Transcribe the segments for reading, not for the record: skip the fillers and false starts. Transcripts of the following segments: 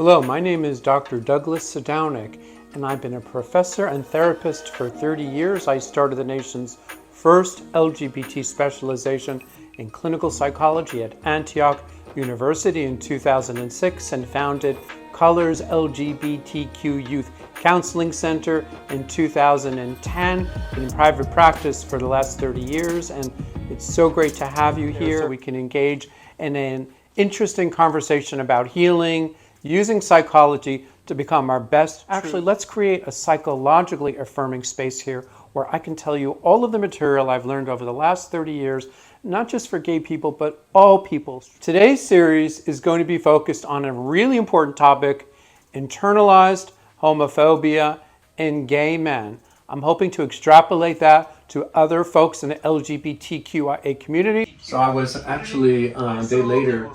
Hello, my name is Dr. Douglas Sadownick, and I've been a professor and therapist for 30 years. I started the nation's first LGBT specialization in clinical psychology at Antioch University in 2006 and founded Colors LGBTQ Youth Counseling Center in 2010. Been in private practice for the last 30 years, and it's so great to have you here so we can engage in an interesting conversation about healing, using psychology to become our best. Actually, let's create a psychologically affirming space here where I can tell you all of the material I've learned over the last 30 years, not just for gay people, but all people. Today's series is going to be focused on a really important topic, internalized homophobia in gay men. I'm hoping to extrapolate that to other folks in the LGBTQIA community. So I was actually a day later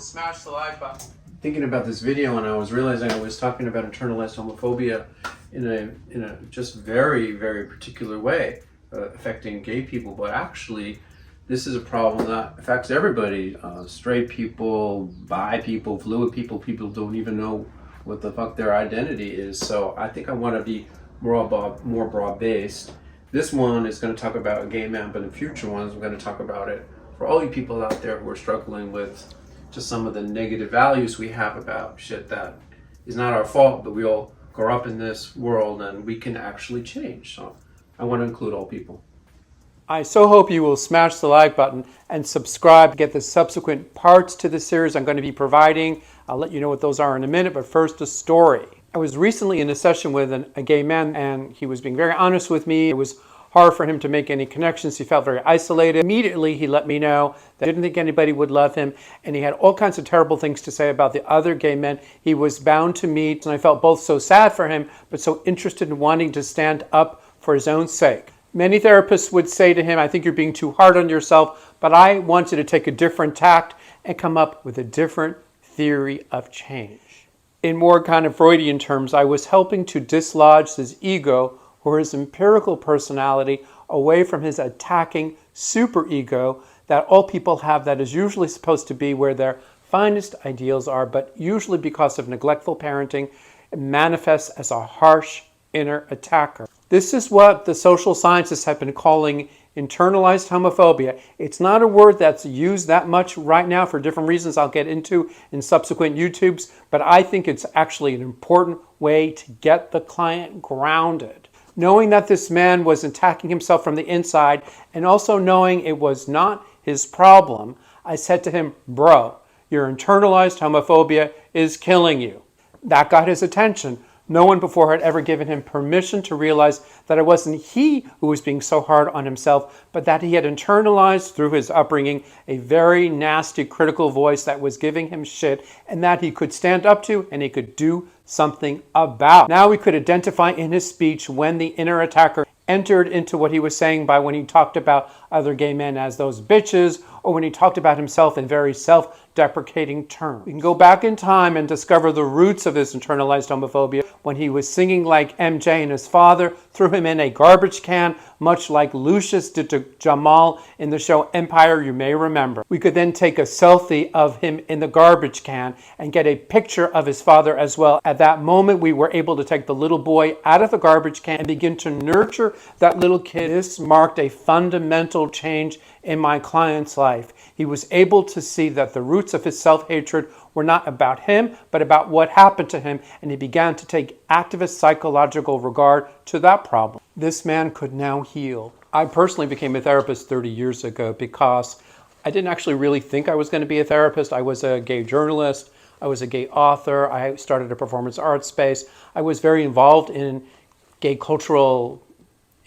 thinking about this video, and I was realizing I was talking about internalized homophobia in a just very, very particular way, affecting gay people. But actually, this is a problem that affects everybody: straight people, bi people, fluid people. People don't even know what the fuck their identity is. So I think I want to be more broad-based. This one is going to talk about a gay man, but in future ones, I'm going to talk about it for all you people out there who are struggling with just some of the negative values we have about shit that is not our fault, but we all grow up in this world and we can actually change. So I want to include all people. I so hope you will smash the like button and subscribe to get the subsequent parts to the series I'm going to be providing. I'll let you know what those are in a minute, but first a story. I was recently in a session with a gay man, and he was being very honest with me. It was hard for him to make any connections. He felt very isolated. Immediately, he let me know that he didn't think anybody would love him, and he had all kinds of terrible things to say about the other gay men he was bound to meet. And I felt both so sad for him, but so interested in wanting to stand up for his own sake. Many therapists would say to him, I think you're being too hard on yourself, but I wanted to take a different tact and come up with a different theory of change. In more kind of Freudian terms, I was helping to dislodge his ego or his empirical personality away from his attacking superego that all people have, that is usually supposed to be where their finest ideals are, but usually because of neglectful parenting, it manifests as a harsh inner attacker. This is what the social scientists have been calling internalized homophobia. It's not a word that's used that much right now for different reasons I'll get into in subsequent YouTubes, but I think it's actually an important way to get the client grounded. Knowing that this man was attacking himself from the inside, and also knowing it was not his problem, I said to him, bro, your internalized homophobia is killing you. That got his attention. No one before had ever given him permission to realize that it wasn't he who was being so hard on himself, but that he had internalized through his upbringing a very nasty critical voice that was giving him shit, and that he could stand up to and he could do something about. Now we could identify in his speech when the inner attacker entered into what he was saying by when he talked about other gay men as those bitches, or when he talked about himself in very self-deprecating terms. We can go back in time and discover the roots of this internalized homophobia when he was singing like MJ and his father threw him in a garbage can, much like Lucius did to Jamal in the show Empire, you may remember. We could then take a selfie of him in the garbage can and get a picture of his father as well. At that moment, we were able to take the little boy out of the garbage can and begin to nurture that little kid. This marked a fundamental change in my client's life. He was able to see that the roots of his self-hatred were not about him, but about what happened to him, and he began to take activist psychological regard to that problem. This man could now heal. I personally became a therapist 30 years ago because I didn't actually really think I was going to be a therapist. I was a gay journalist. I was a gay author. I started a performance arts space. I was very involved in gay cultural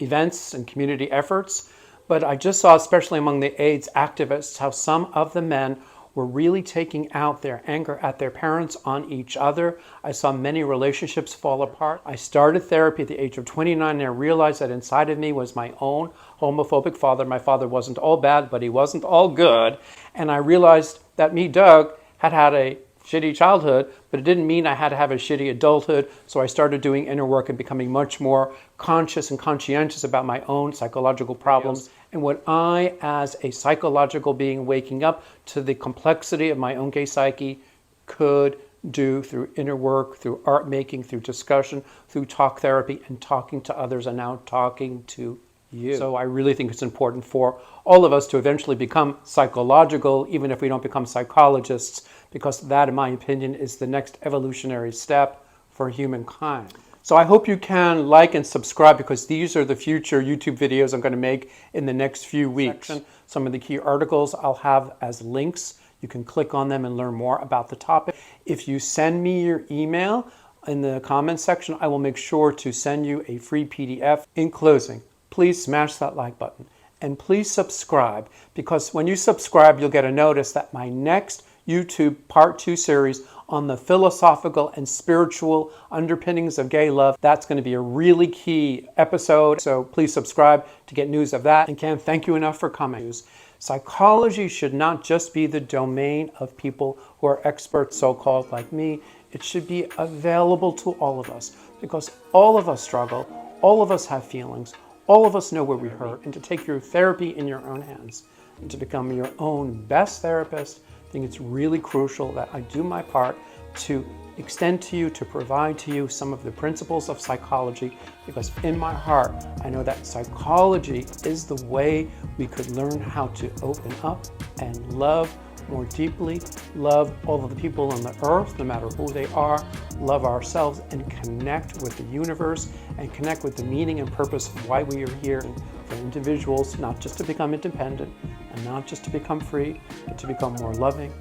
events and community efforts. But I just saw, especially among the AIDS activists, how some of the men were really taking out their anger at their parents on each other. I saw many relationships fall apart. I started therapy at the age of 29, and I realized that inside of me was my own homophobic father. My father wasn't all bad, but he wasn't all good. And I realized that me, Doug, had had a shitty childhood, but it didn't mean I had to have a shitty adulthood. So I started doing inner work and becoming much more conscious and conscientious about my own psychological problems and what I, as a psychological being waking up to the complexity of my own gay psyche, could do through inner work, through art making, through discussion, through talk therapy, and talking to others, and now talking to you. So I really think it's important for all of us to eventually become psychological, even if we don't become psychologists, because that, in my opinion, is the next evolutionary step for humankind. So I hope you can like and subscribe, because these are the future YouTube videos I'm going to make in the next few weeks. Some of the key articles I'll have as links. You can click on them and learn more about the topic. If you send me your email in the comments section, I will make sure to send you a free PDF. In closing, please smash that like button and please subscribe, because when you subscribe, you'll get a notice that my next YouTube Part 2 series on the philosophical and spiritual underpinnings of gay love, that's going to be a really key episode. So please subscribe to get news of that. And Cam, thank you enough for coming. Psychology should not just be the domain of people who are experts, so-called, like me. It should be available to all of us, because all of us struggle, all of us have feelings, all of us know where we hurt, and to take your therapy in your own hands and to become your own best therapist, I think it's really crucial that I do my part to extend to you, to provide to you some of the principles of psychology, because in my heart, I know that psychology is the way we could learn how to open up and love more deeply, love all of the people on the earth, no matter who they are, love ourselves, and connect with the universe, and connect with the meaning and purpose of why we are here, for individuals not just to become independent and not just to become free, but to become more loving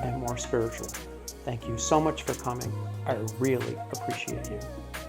and more spiritual. Thank you so much for coming. I really appreciate you.